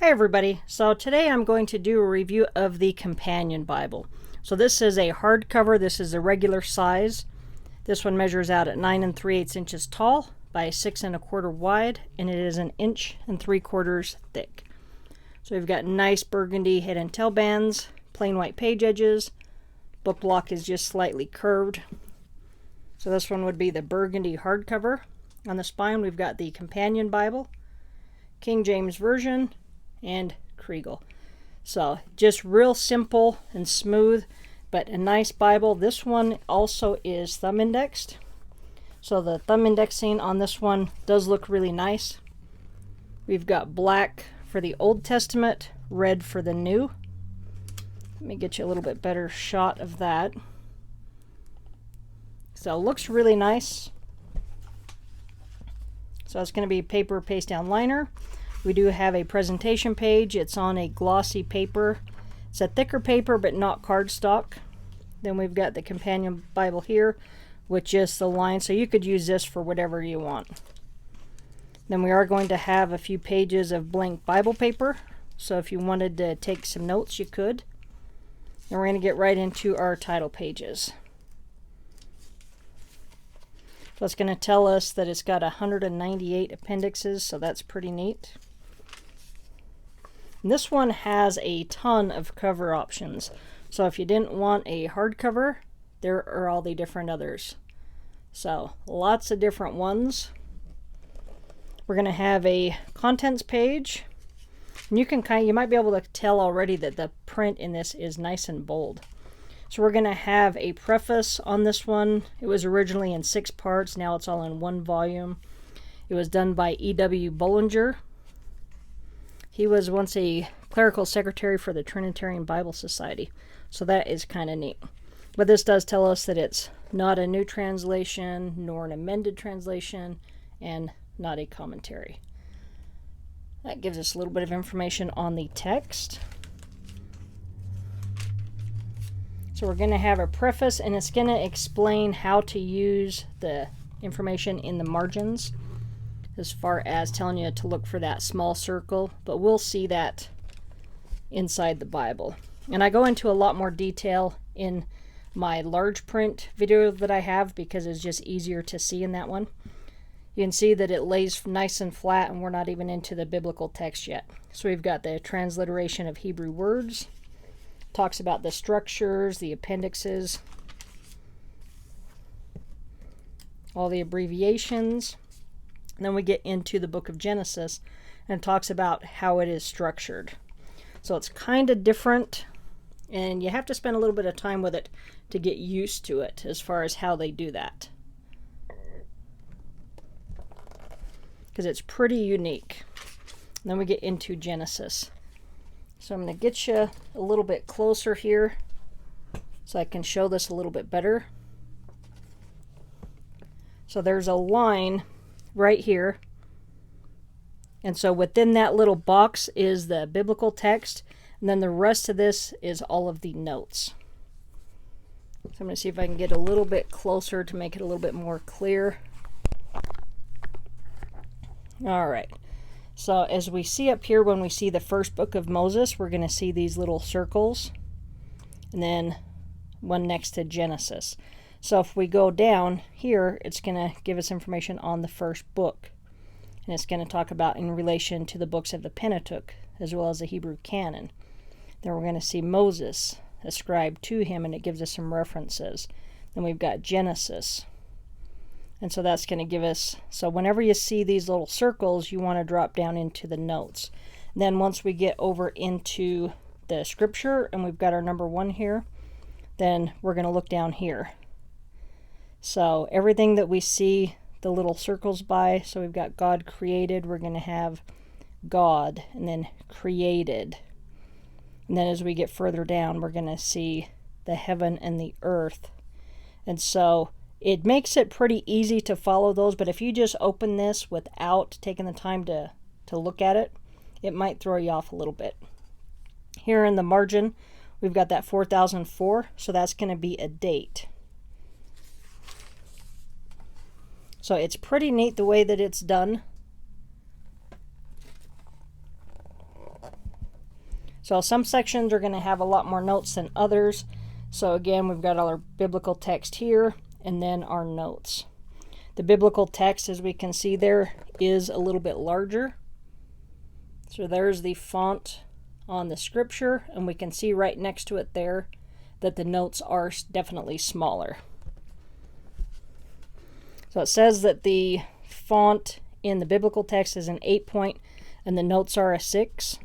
Hi everybody. So today I'm going to do a review of the Companion Bible. So this is a hardcover. This is a regular size. This one measures out at 9 3/8 inches tall by 6 1/4 wide, and it is 1 3/4 inches thick. So we've got nice burgundy head and tail bands, plain white page edges. Book block is just slightly curved. So this one would be the burgundy hardcover. On the spine we've got the Companion Bible, King James Version, and Kregel. So just real simple and smooth, but a nice Bible. This one also is thumb indexed. So the thumb indexing on this one does look really nice. We've got black for the Old Testament, red for the New. Let me get you a little bit better shot of that. So it looks really nice. So it's going to be paper paste down liner. We do have a presentation page. It's on a glossy paper. It's a thicker paper, but not cardstock. Then we've got the Companion Bible here with just the line, so you could use this for whatever you want. Then we are going to have a few pages of blank Bible paper, so if you wanted to take some notes, you could. And we're going to get right into our title pages. So it's going to tell us that it's got 198 appendixes, so that's pretty neat. And this one has a ton of cover options. So if you didn't want a hardcover, there are all the different others. So lots of different ones. We're going to have a contents page. And you might be able to tell already that the print in this is nice and bold. So we're going to have a preface on this one. It was originally in 6 parts. Now it's all in 1 volume. It was done by E.W. Bullinger. He was once a clerical secretary for the Trinitarian Bible Society. So that is kind of neat. But this does tell us that it's not a new translation, nor an amended translation, and not a commentary. That gives us a little bit of information on the text. So we're going to have a preface, and it's going to explain how to use the information in the margins, as far as telling you to look for that small circle, but we'll see that inside the Bible. And I go into a lot more detail in my large print video that I have because it's just easier to see in that one. You can see that it lays nice and flat, and we're not even into the biblical text yet. So we've got the transliteration of Hebrew words, talks about the structures, the appendixes, all the abbreviations. And then we get into the book of Genesis, and it talks about how it is structured. So it's kind of different, and you have to spend a little bit of time with it to get used to it as far as how they do that, because it's pretty unique. And then we get into Genesis. So I'm going to get you a little bit closer here so I can show this a little bit better. So there's a line right here, and so within that little box is the biblical text, and then the rest of this is all of the notes. So I'm going to see if I can get a little bit closer to make it a little bit more clear. Alright, so as we see up here, when we see the first book of Moses, we're going to see these little circles, and then one next to Genesis. So if we go down here, it's going to give us information on the first book. And it's going to talk about in relation to the books of the Pentateuch, as well as the Hebrew canon. Then we're going to see Moses ascribed to him, and it gives us some references. Then we've got Genesis. And so that's going to give us, so whenever you see these little circles, you want to drop down into the notes. And then once we get over into the scripture, and we've got our number 1 here, then we're going to look down here. So everything that we see the little circles by, so we've got God created, we're going to have God, and then created. And then as we get further down, we're going to see the heaven and the earth. And so it makes it pretty easy to follow those, but if you just open this without taking the time to look at it, it might throw you off a little bit. Here in the margin, we've got that 4004, so that's going to be a date. So it's pretty neat the way that it's done. So some sections are going to have a lot more notes than others. So again, we've got all our biblical text here and then our notes. The biblical text, as we can see there, is a little bit larger. So there's the font on the scripture, and we can see right next to it there that the notes are definitely smaller. So it says that the font in the biblical text is an 8-point and the notes are a 6.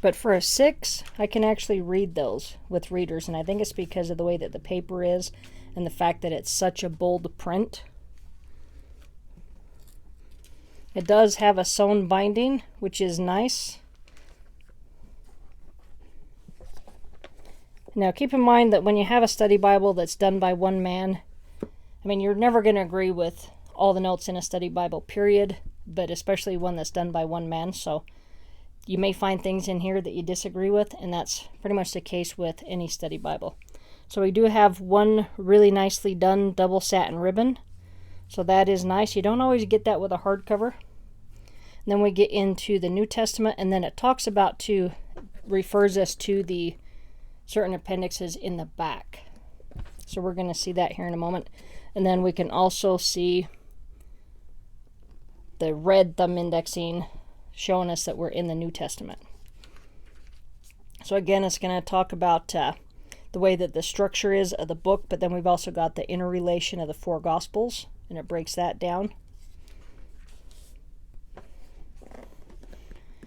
But for a 6, I can actually read those with readers, and I think it's because of the way that the paper is and the fact that it's such a bold print. It does have a sewn binding, which is nice. Now keep in mind that when you have a study Bible that's done by one man, I mean, you're never going to agree with all the notes in a study Bible, period, but especially one that's done by one man. So you may find things in here that you disagree with, and that's pretty much the case with any study Bible. So we do have one really nicely done double satin ribbon. So that is nice. You don't always get that with a hardcover. And then we get into the New Testament, and then it talks about refers us to the certain appendixes in the back. So we're going to see that here in a moment. And then we can also see the red thumb indexing showing us that we're in the New Testament. So again, it's going to talk about the way that the structure is of the book, but then we've also got the interrelation of the 4 Gospels, and it breaks that down.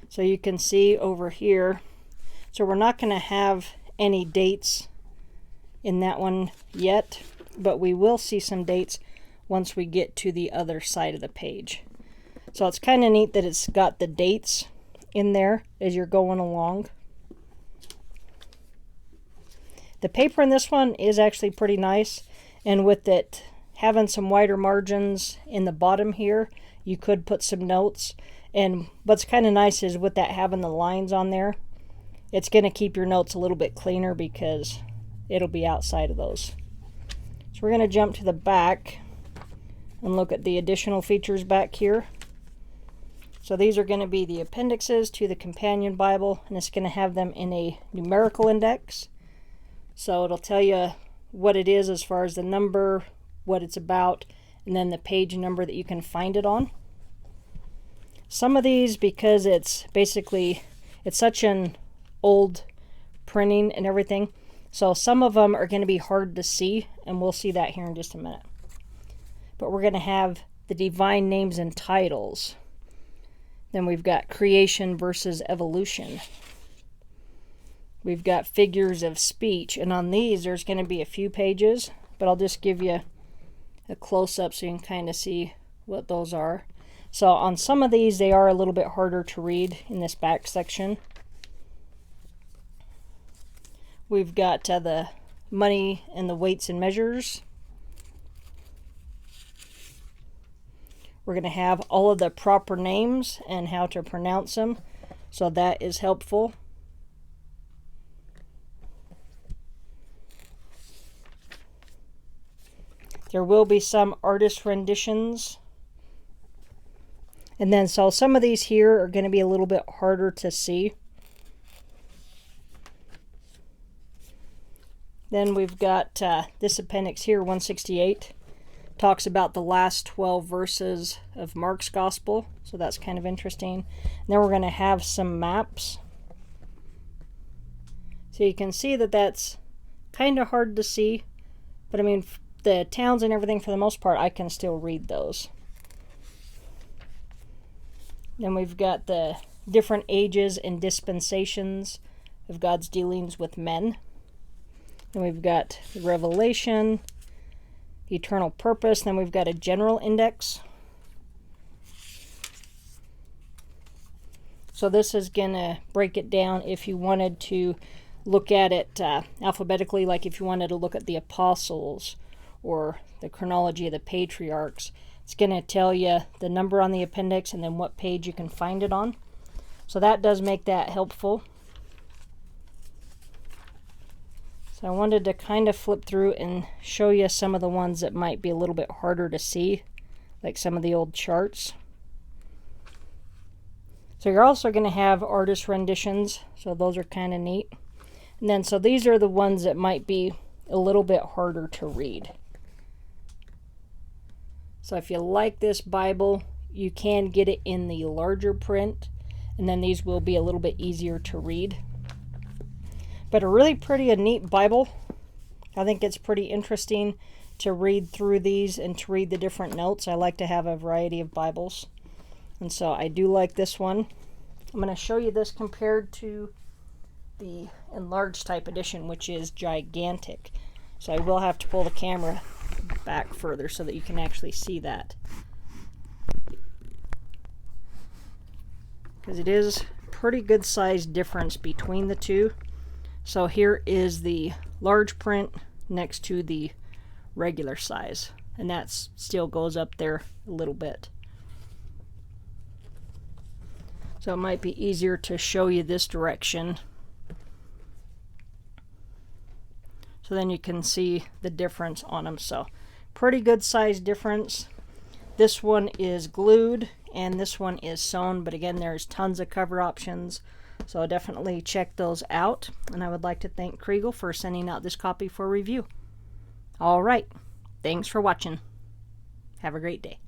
So you can see over here, so we're not going to have any dates in that one yet, but we will see some dates once we get to the other side of the page. So it's kind of neat that it's got the dates in there as you're going along. The paper in this one is actually pretty nice, and with it having some wider margins in the bottom here, you could put some notes. And what's kind of nice is with that having the lines on there, it's going to keep your notes a little bit cleaner because it'll be outside of those. So we're going to jump to the back and look at the additional features back here. So these are going to be the appendixes to the companion Bible, and it's going to have them in a numerical index. So it'll tell you what it is as far as the number, what it's about, and then the page number that you can find it on. Some of these, because it's such an old printing and everything, so some of them are going to be hard to see, and we'll see that here in just a minute. But we're going to have the divine names and titles. Then we've got creation versus evolution. We've got figures of speech, and on these there's going to be a few pages, but I'll just give you a close-up so you can kind of see what those are. So on some of these, they are a little bit harder to read in this back section. We've got the money and the weights and measures. We're going to have all of the proper names and how to pronounce them, so that is helpful. There will be some artist renditions. And then, so some of these here are going to be a little bit harder to see. Then we've got this appendix here, 168. Talks about the last 12 verses of Mark's Gospel. So that's kind of interesting. And then we're going to have some maps. So you can see that that's kind of hard to see. But I mean, the towns and everything, for the most part, I can still read those. Then we've got the different ages and dispensations of God's dealings with men. Then we've got Revelation, eternal purpose. Then we've got a general index. So this is going to break it down if you wanted to look at it alphabetically, like if you wanted to look at the apostles or the chronology of the patriarchs. It's going to tell you the number on the appendix and then what page you can find it on. So that does make that helpful. So I wanted to kind of flip through and show you some of the ones that might be a little bit harder to see, like some of the old charts. So you're also going to have artist renditions, so those are kind of neat. And then, so these are the ones that might be a little bit harder to read. So if you like this Bible, you can get it in the larger print, and then these will be a little bit easier to read. But a really pretty and neat Bible. I think it's pretty interesting to read through these and to read the different notes. I like to have a variety of Bibles, and so I do like this one. I'm going to show you this compared to the enlarged type edition, which is gigantic. So I will have to pull the camera back further so that you can actually see that, because it is pretty good size difference between the two. So here is the large print next to the regular size, and that still goes up there a little bit. So it might be easier to show you this direction, so then you can see the difference on them. So pretty good size difference. This one is glued and this one is sewn, but again, there's tons of cover options, so definitely check those out. And I would like to thank Kregel for sending out this copy for review. All right, thanks for watching. Have a great day.